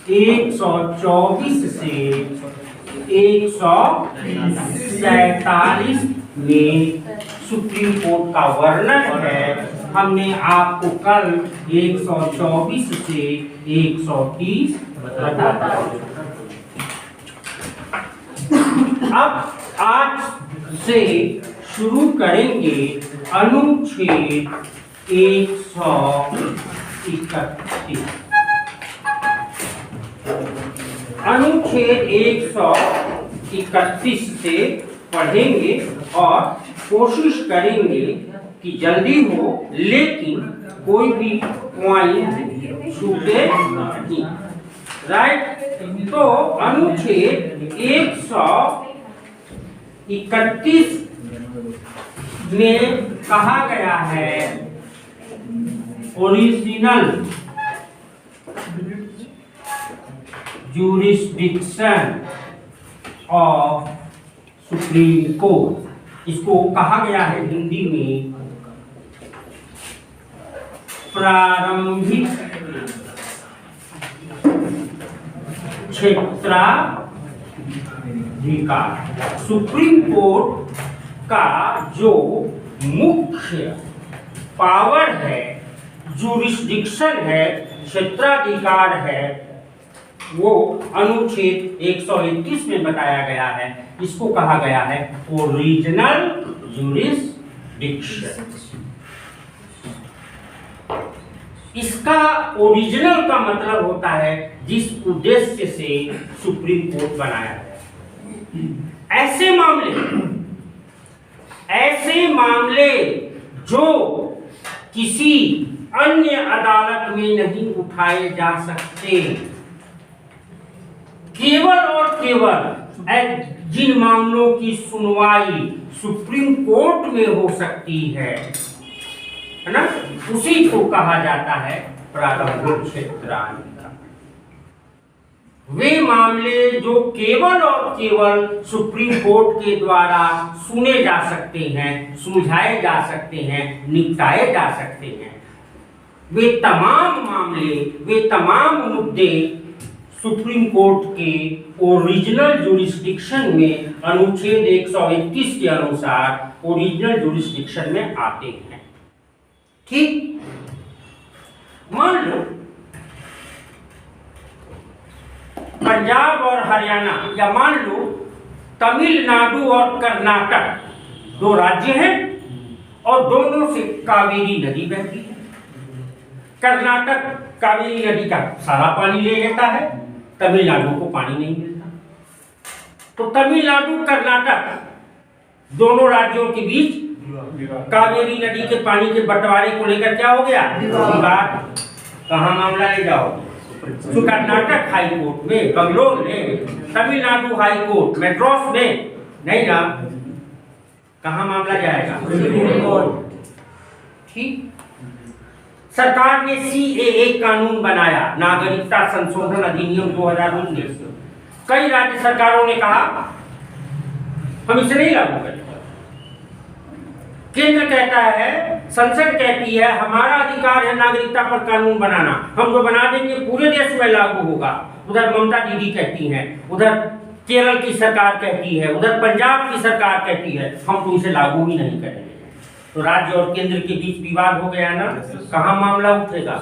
124 से 147 में supreme court का वर्णन है। हमने आपको कल 124 से 130 बता दिया। अब आज से शुरू करेंगे अनुच्छेद 131। अनुच्छेद 131 से पढ़ेंगे और कोशिश करेंगे कि जल्दी हो, लेकिन कोई भी पॉइंट छूटे नहीं। राइट? तो अनुच्छेद 131 में कहा गया है original jurisdiction of supreme court. इसको कहा गया है हिंदी में प्रारंभिक क्षेत्राधिकार। सुप्रीम कोर्ट का जो मुख्य पावर है, जुरिस्डिक्शन है, क्षेत्राधिकार है, वो अनुच्छेद 131 में बताया गया है। इसको कहा गया है ओरिजिनल जुरिस्डिक्शन। इसका ओरिजिनल का मतलब होता है जिस उद्देश्य से सुप्रीम कोर्ट बनाया गया। ऐसे मामले जो किसी अन्य अदालत में नहीं उठाए जा सकते, केवल और केवल जिन मामलों की सुनवाई सुप्रीम कोर्ट में हो सकती है ना, उसी को कहा जाता है प्रारंभिक क्षेत्राधिकार। वे मामले जो केवल और केवल सुप्रीम कोर्ट के द्वारा सुने जा सकते हैं, सुलझाए जा सकते हैं, निपटाए जा सकते हैं, वे तमाम मामले, वे तमाम मुद्दे सुप्रीम कोर्ट के ओरिजिनल जुरिस्डिक्शन में अनुच्छेद 131 के अनुसार ओरिजिनल जुरिस्डिक्शन में आते हैं। ठीक? मान लो पंजाब और हरियाणा, या मान लो तमिलनाडु और कर्नाटक दो राज्य हैं और दोनों से कावेरी नदी बहती है। कर्नाटक कावेरी नदी का सारा पानी ले लेता है, तमिलनाडु को पानी नहीं मिलता। तो तमिलनाडु कर्नाटक दोनों राज्यों के बीच कावेरी नदी के पानी के बंटवारे को लेकर क्या हो गया? विवाद। कहाँ मामला ले जाओ? तो कर्नाटक हाई कोर्ट में, बंगलोर में, तमिलनाडु हाई कोर्ट मेड्रास में नहीं ना, कहाँ मामला जाएगा? ठीक। सरकार ने CAA कानून बनाया, नागरिकता संशोधन अधिनियम 2019। कई राज्य सरकारों ने कहा हम इसे नहीं लागू करेंगे। केंद्र कहता है, संसद कहती है हमारा अधिकार है नागरिकता पर कानून बनाना, हम जो बना देंगे पूरे देश में लागू होगा। उधर ममता दीदी कहती हैं, उधर केरल की सरकार कहती है, उधर पंजाब की सरकार कहती है हम तो इसे लागू ही नहीं करेंगे। तो राज्य और केंद्र के बीच विवाद हो गया ना, कहाँ मामला उठेगा?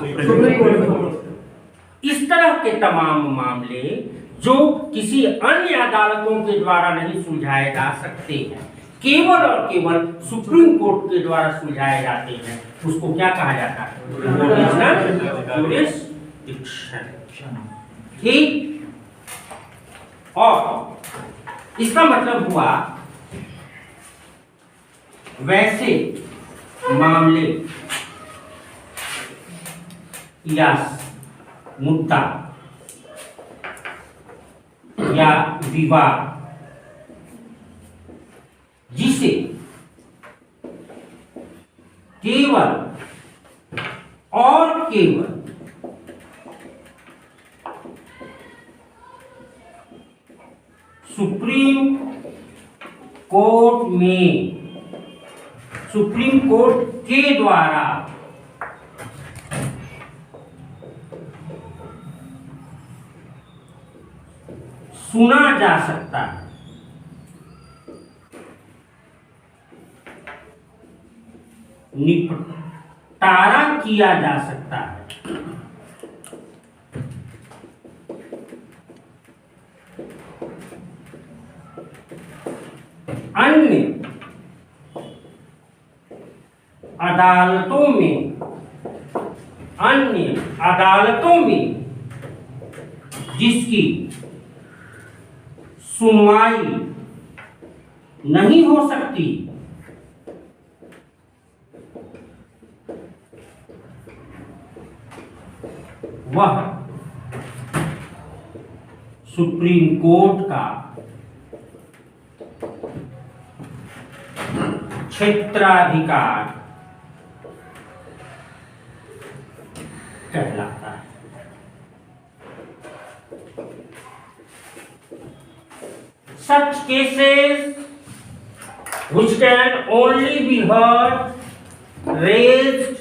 इस तरह के तमाम मामले जो किसी अन्य अदालतों के द्वारा नहीं सुलझाए जा सकते हैं, केवल और केवल सुप्रीम कोर्ट के द्वारा सुलझाए जाते हैं, उसको क्या कहा जाता है? Original jurisdiction. ठीक? और इसका मतलब हुआ वैसे मामले या मुद्दा या विवाद जिसे केवल और केवल सुप्रीम कोर्ट के द्वारा सुना जा सकता है। निपटारा किया जा सकता है। अन्य अदालतों में जिसकी सुनवाई नहीं हो सकती, वह सुप्रीम कोर्ट का क्षेत्राधिकार कहलाता है। Such cases which can only be raised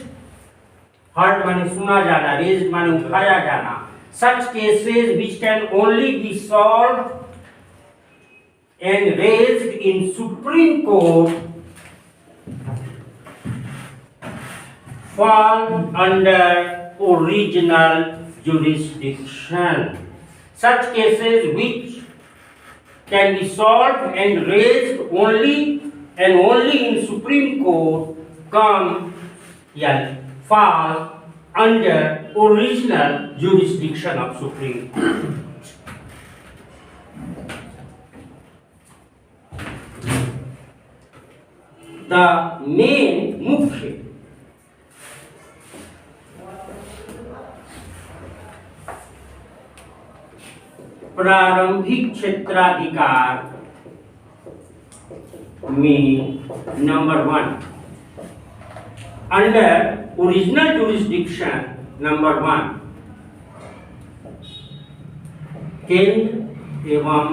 माने सुना जाना, raised माने उठाया जाना। Such cases which can only be solved and raised in Supreme Court fall under original jurisdiction. Such cases which can be solved and raised only in Supreme Court fall under original jurisdiction of Supreme Court. The main मुख्य प्रारंभिक क्षेत्राधिकार में number 1 under original jurisdiction number 1 केंद्र एवं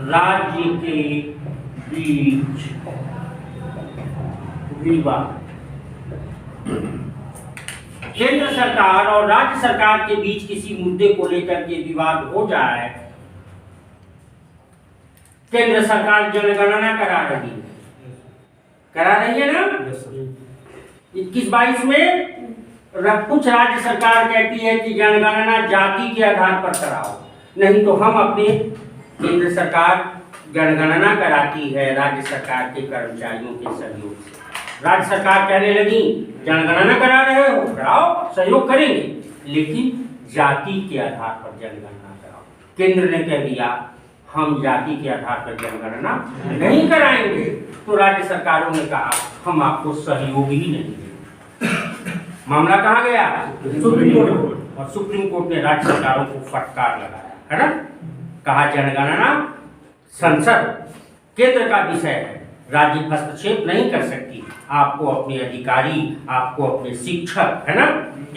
राज्य के बीच विवाद। केंद्र सरकार और राज्य सरकार के बीच किसी मुद्दे को लेकर के विवाद हो जाए, केंद्र सरकार जनगणना करा रही है ना 21-22 में। कुछ राज्य सरकार कहती है कि जनगणना जाति के आधार पर कराओ, नहीं तो हम अपने केंद्र सरकार जनगणना कराती है राज्य सरकार के कर्मचारियों के सहयोग से। राज्य सरकार कहने लगी जनगणना करा रहे हो, कराओ, सहयोग करेंगे, लेकिन जाति के आधार पर जनगणना कराओ। केंद्र ने कह दिया हम जाति के आधार पर जनगणना नहीं कराएंगे, तो राज्य सरकारों ने कहा हम आपको सहयोग ही नहीं देंगे। मामला कहाँ गया? Supreme court. और सुप्रीम कोर्ट ने राज्य सरकारों को फटकार लगाया, है ना, कहा जनगणना संसद केंद्र का विषय है, राज्य हस्तक्षेप नहीं कर सकती। आपको अपने अधिकारी, आपको अपने शिक्षक, है ना,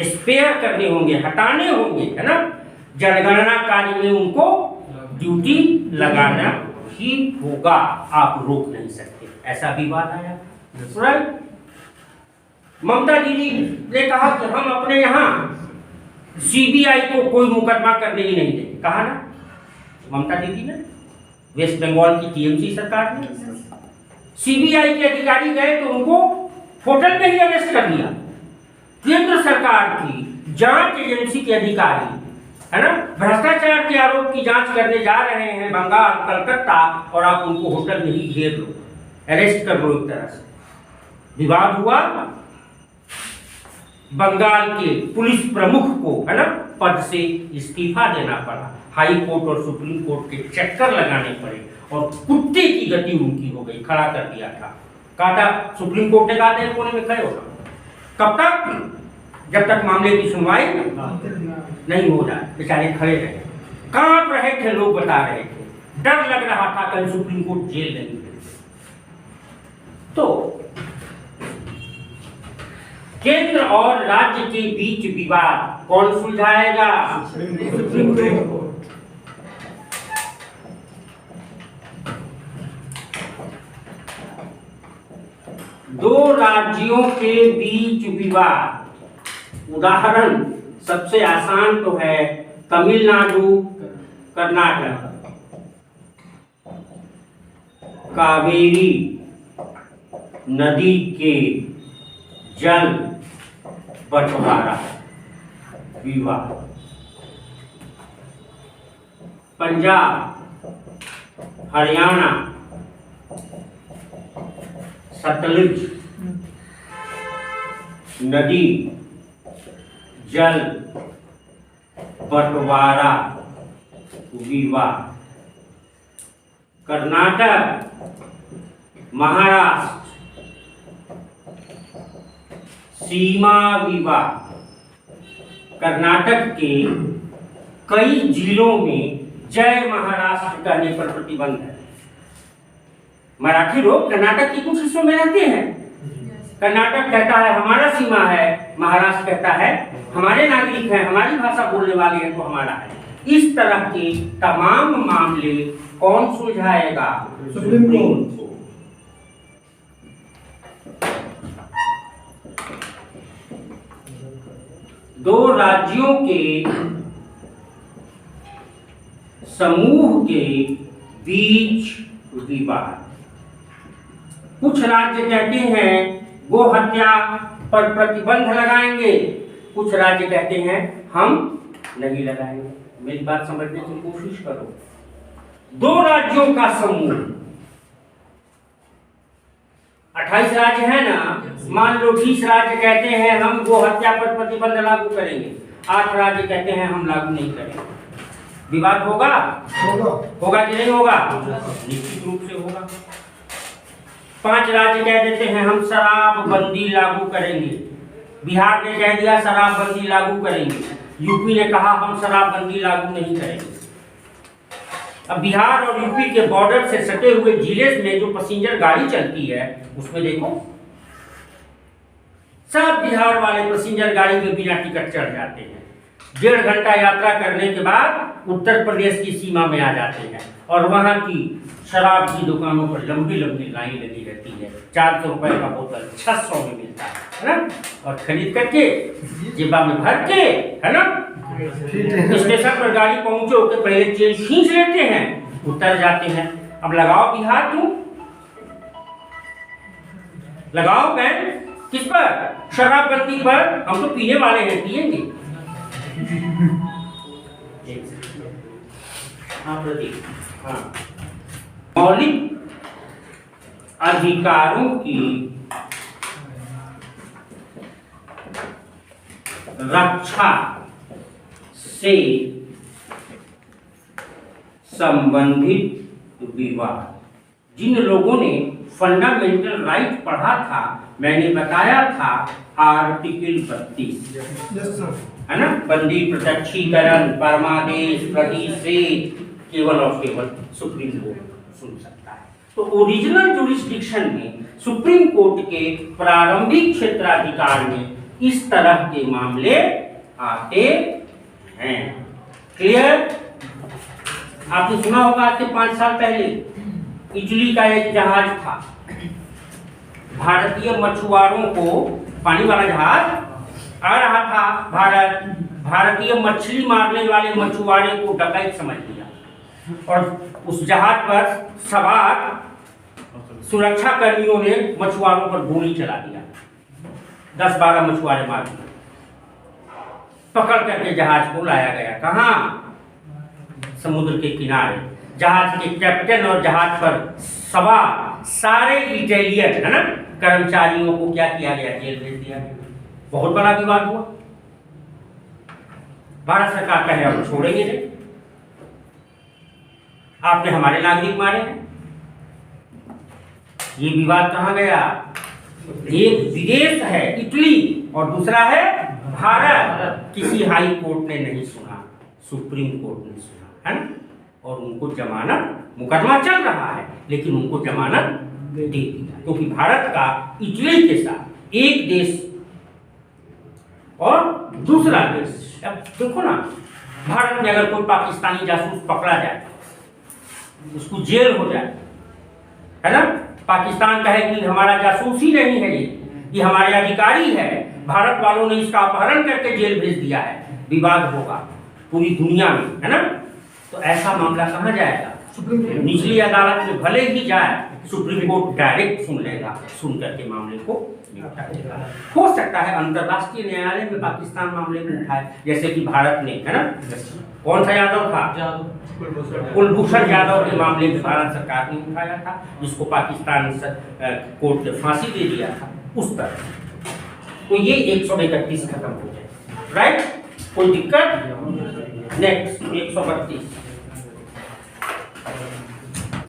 स्पेयर करने होंगे, हटाने होंगे, है ना, जनगणना कार्य में उनको ड्यूटी लगाना ही होगा, आप रोक नहीं सकते। ऐसा विवाद आया। ममता दीदी ने कहा कि हम अपने यहाँ सीबीआई को कोई मुकदमा करने ही नहीं देंगे, कहा ना ममता दीदी ने। वेस्ट बंगाल की टीएमसी सरकार ने सीबीआई के अधिकारी गए तो उनको होटल में ही अरेस्ट कर लिया। केंद्र सरकार की जांच एजेंसी के अधिकारी, है ना, भ्रष्टाचार के आरोप की जांच करने जा रहे हैं बंगाल, कलकत्ता, और आप उनको होटल में ही घेर लो, अरेस्ट कर लो। एक तरह से विवाद हुआ। बंगाल के पुलिस प्रमुख को, है ना, पद से इस्तीफा देना पड़ा। हाई कोर्ट और सुप्रीम कोर्ट के चक्कर लगाने पड़े और कुत्ते की गति उनकी हो गई, खड़ा कर दिया था। कहा था सुप्रीम कोर्ट ने कहा था कोने में खड़े होगा। कब तक? जब तक मामले की सुनवाई नहीं हो जाए। बेचारे खड़े रहे, कांप रहे थे, लोग बता रहे थे, डर लग रहा था कल सुप्रीम कोर्ट जेल नहीं। तो केंद्र और राज्य के बीच विवाद कौन सुलझाएगा? Supreme court. दो राज्यों के बीच विवाद, उदाहरण सबसे आसान तो है तमिलनाडु कर्नाटक, कावेरी नदी के जल बंटवारा विवाद। पंजाब, हरियाणा, सतलुज नदी जल बंटवारा विवाद। कर्नाटक, महाराष्ट्र सीमा विवाद। कर्नाटक के कई जिलों में जय महाराष्ट्र कहने पर प्रतिबंध है। मराठी लोग कर्नाटक के कुछ हिस्सों में रहते हैं। कर्नाटक कहता है हमारा सीमा है, महाराष्ट्र कहता है हमारे नागरिक हैं, हमारी भाषा बोलने वाले हैं तो हमारा है। इस तरह के तमाम मामले कौन सुलझाएगा? Supreme court. दो राज्यों के समूह के बीच विवाद। कुछ राज्य कहते हैं गो हत्या पर प्रतिबंध लगाएंगे, कुछ राज्य कहते हैं हम नहीं लगाएंगे। मेरी बात समझने की कोशिश करो। दो राज्यों का समूह, 28 राज्य है ना, मान लो 20 राज्य कहते हैं हम गो हत्या पर प्रतिबंध लागू करेंगे, 8 राज्य कहते हैं हम लागू नहीं करेंगे। विवाद होगा? होगा कि नहीं होगा? निश्चित रूप से होगा। 5 राज्य कह देते हैं हम शराबबंदी लागू करेंगे, बिहार ने कह दिया शराबबंदी लागू करेंगे, यूपी ने कहा हम शराबबंदी लागू नहीं करेंगे। अब बिहार और यूपी के बॉर्डर से सटे हुए जिले में जो पैसेंजर गाड़ी चलती है उसमें देखो सब बिहार वाले पैसेंजर गाड़ी में बिना टिकट चढ़ जाते हैं। 1.5 घंटा यात्रा करने के बाद उत्तर प्रदेश की सीमा में आ जाते हैं और वहां की शराब की दुकानों पर लंबी लंबी लाइन लगी रहती है। 400 रुपए का बोतल 600 में मिलता है ना, और खरीद करके जेबा में भर के, है ना, स्टेशन पर गाड़ी पहुंचो के पहले चेन खींच लेते हैं, उतर जाते हैं। अब लगाओ बिहार, तुम लगाओ बैन किस पर? शराबबंदी पर। हम तो पीने वाले हैं, पिएंगे। हाँ, मौलिक अधिकारों की रक्षा से संबंधित विवाद। जिन लोगों ने फंडामेंटल राइट पढ़ा था, मैंने बताया था आर्टिकल 32 है ना, बंदी, प्रत्यक्षीकरण, परमादेश, प्रतिषेध केवल और केवल सुप्रीम कोर्ट सुन सकता है। तो ओरिजिनल जुरिस्डिक्शन में सुप्रीम कोर्ट के प्रारंभिक क्षेत्राधिकार में इस तरह के मामले आते हैं। क्लियर? आपने सुना होगा आज से 5 साल पहले इटली का एक जहाज था, भारतीय मछुआरों को, पानी वाला जहाज आ रहा था भारतीय मछली मारने वाले मछुआरे को डकैत समझ लिया और उस जहाज पर सवार सुरक्षा कर्मियों ने मछुआरों पर गोली चला दिया। 10-12 मछुआरे मार दिए। पकड़ करके जहाज को लाया गया। कहाँ? समुद्र के किनारे। जहाज के कैप्टन और जहाज पर सवार सारे इटालियन, है ना, कर्मचारियों को क्या किया गया? जेल भेज दिया गया। बहुत बड़ा विवाद हुआ। भारत सरकार कहे हम छोड़ेंगे नहीं, आपने हमारे नागरिक मारे हैं। ये विवाद कहाँ गया? एक विदेश है इटली और दूसरा है भारत। किसी हाई कोर्ट ने नहीं सुना, सुप्रीम कोर्ट ने सुना, है ना, और उनको जमानत, मुकदमा चल रहा है लेकिन उनको जमानत दे दिया, क्योंकि भारत का इटली के साथ एक देश और दूसरा देश। अब देखो ना, भारत में अगर कोई पाकिस्तानी जासूस पकड़ा जाए, उसको जेल हो जाए, है ना, पाकिस्तान कहे कि हमारा जासूस ही नहीं है, ये हमारे अधिकारी है, भारत वालों ने इसका अपहरण करके जेल भेज दिया है, विवाद होगा पूरी दुनिया में, है ना। तो ऐसा मामला कहाँ जाएगा? Supreme court. निचली अदालत में भले ही जाए, सुप्रीम कोर्ट डायरेक्ट सुन लेगा, सुन करके मामले को निपटा देगा। हो सकता है अंतर्राष्ट्रीय न्यायालय में पाकिस्तान मामले को उठाए, जैसे कि भारत ने, है ना, कौन सा यादव था, कुलभूषण यादव के मामले में भारत सरकार ने उठाया था, जिसको पाकिस्तान कोर्ट ने फांसी दे दिया था, उस तरह। तो ये 131 खत्म हो जाए, राइट? कोई दिक्कत? नेक्स्ट 132